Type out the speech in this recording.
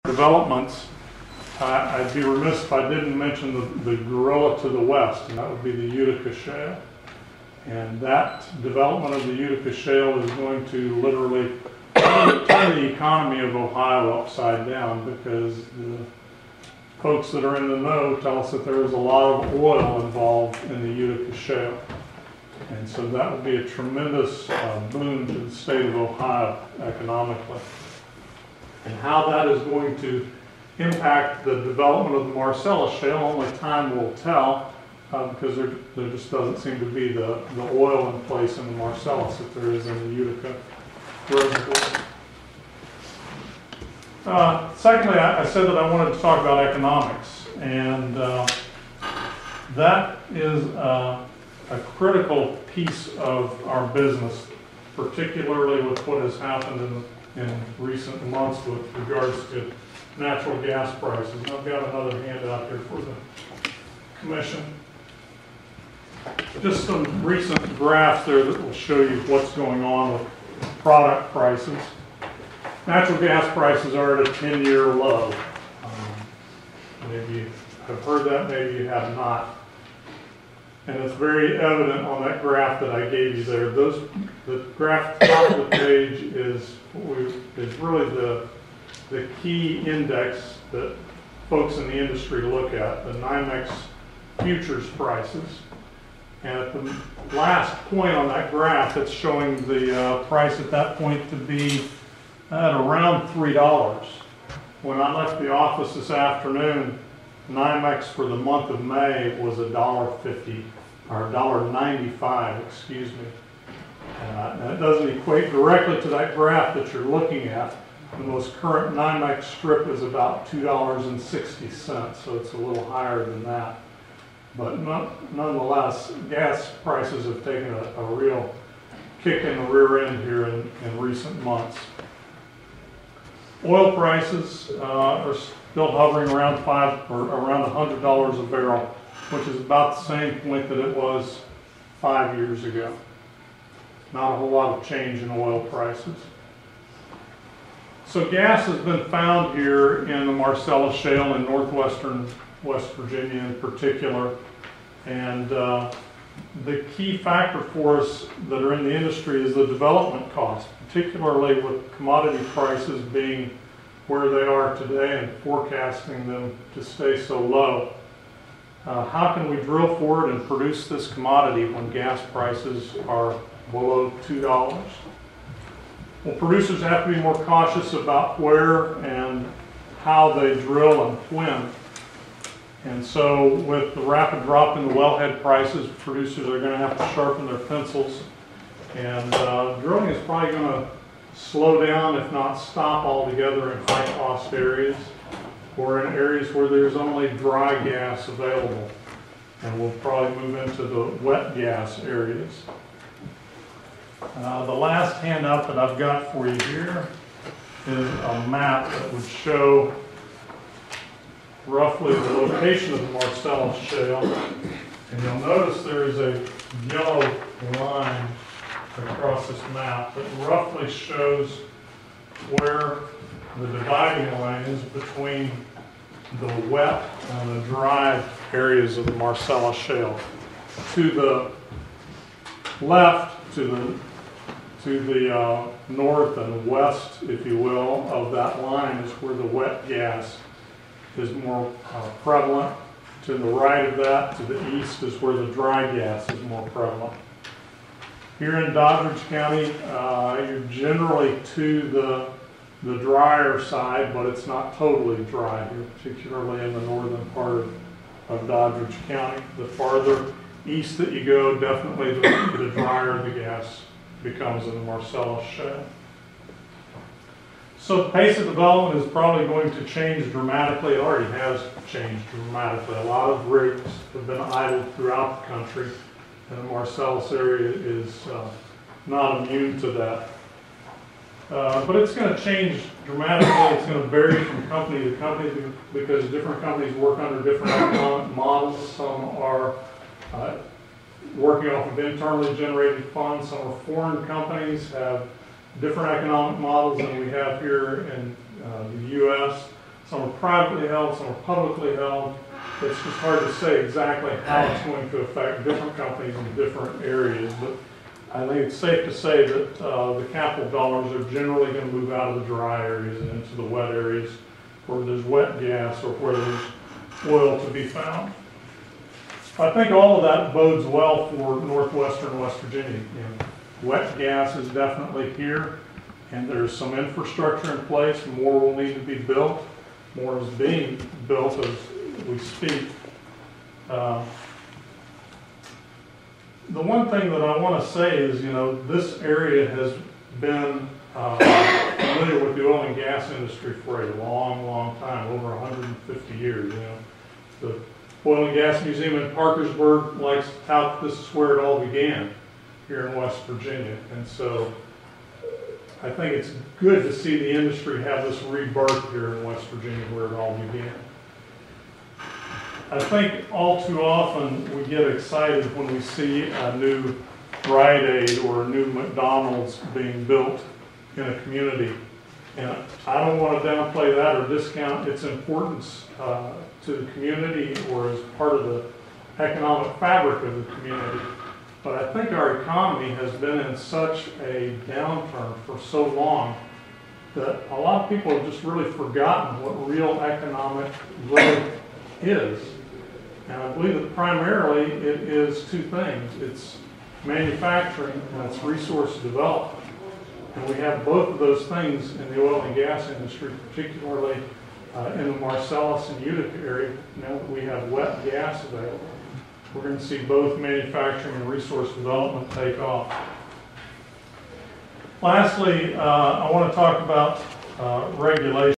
developments, I'd be remiss if I didn't mention the gorilla to the west, and that would be the Utica Shale. And that development of the Utica Shale is going to literally turn the economy of Ohio upside down, because the folks that are in the know tell us that there is a lot of oil involved in the Utica Shale. And so that would be a tremendous boon to the state of Ohio economically. And how that is going to impact the development of the Marcellus Shale, only time will tell, because there just doesn't seem to be the oil in place in the Marcellus that there is in the Utica reservoir. Secondly, I said that I wanted to talk about economics, and that is a critical piece of our business, particularly with what has happened in recent months with regards to natural gas prices. And I've got another handout here for the commission. Just some recent graphs there that will show you what's going on with product prices. Natural gas prices are at a 10-year low. Maybe you have heard that, maybe you have not. And it's very evident on that graph that I gave you there. The graph at the top of the page is really the key index that folks in the industry look at, the NYMEX futures prices. And at the last point on that graph, it's showing the price at that point to be at around $3. When I left the office this afternoon, NYMEX for the month of May was $1.50, or $1.95, excuse me. And it doesn't equate directly to that graph that you're looking at. The most current NYMEX strip is about $2.60, so it's a little higher than that. But nonetheless, gas prices have taken a real kick in the rear end here in recent months. Oil prices are still hovering around around $100 a barrel, which is about the same point that it was 5 years ago. Not a whole lot of change in oil prices. So gas has been found here in the Marcellus Shale in northwestern West Virginia in particular. And the key factor for us that are in the industry is the development cost, particularly with commodity prices being where they are today and forecasting them to stay so low. How can we drill forward and produce this commodity when gas prices are below $2? Well, producers have to be more cautious about where and how they drill and when. And so with the rapid drop in the wellhead prices, producers are going to have to sharpen their pencils. And drilling is probably going to slow down, if not stop altogether, in high-cost areas or in areas where there's only dry gas available. And we'll probably move into the wet gas areas. The last handout that I've got for you here is a map that would show roughly the location of the Marcellus Shale. And you'll notice there is a yellow line across this map that roughly shows where the dividing line is between the wet and the dry areas of the Marcellus Shale. To the left, to the north and west, if you will, of that line is where the wet gas is more prevalent. To the right of that, to the east, is where the dry gas is more prevalent. Here in Doddridge County, you're generally to the drier side, but it's not totally dry here, particularly in the northern part of Doddridge County. The farther east that you go, definitely the drier the gas becomes in the Marcellus Shale. So the pace of development is probably going to change dramatically. It already has changed dramatically. A lot of rigs have been idled throughout the country, and the Marcellus area is not immune to that. But it's going to change dramatically. It's going to vary from company to company because different companies work under different economic models. Some are working off of internally generated funds. Some are foreign companies, have different economic models than we have here in the U.S. Some are privately held, some are publicly held. It's just hard to say exactly how it's going to affect different companies in different areas. But I think it's safe to say that the capital dollars are generally going to move out of the dry areas and into the wet areas where there's wet gas or where there's oil to be found. I think all of that bodes well for northwestern West Virginia. You know, wet gas is definitely here, and there's some infrastructure in place. More will need to be built. More is being built as we speak. The one thing that I want to say is, you know, this area has been familiar with the oil and gas industry for a long, long time, over 150 years. You know, the Oil and Gas Museum in Parkersburg likes to tout this is where it all began, here in West Virginia. And so I think it's good to see the industry have this rebirth here in West Virginia where it all began. I think all too often we get excited when we see a new Rite Aid or a new McDonald's being built in a community. And I don't want to downplay that or discount its importance to the community or as part of the economic fabric of the community. But I think our economy has been in such a downturn for so long that a lot of people have just really forgotten what real economic growth is. And I believe that primarily it is two things. It's manufacturing and it's resource development. And we have both of those things in the oil and gas industry, particularly in the Marcellus and Utica area. Now that we have wet gas available, we're going to see both manufacturing and resource development take off. Lastly, I want to talk about regulation.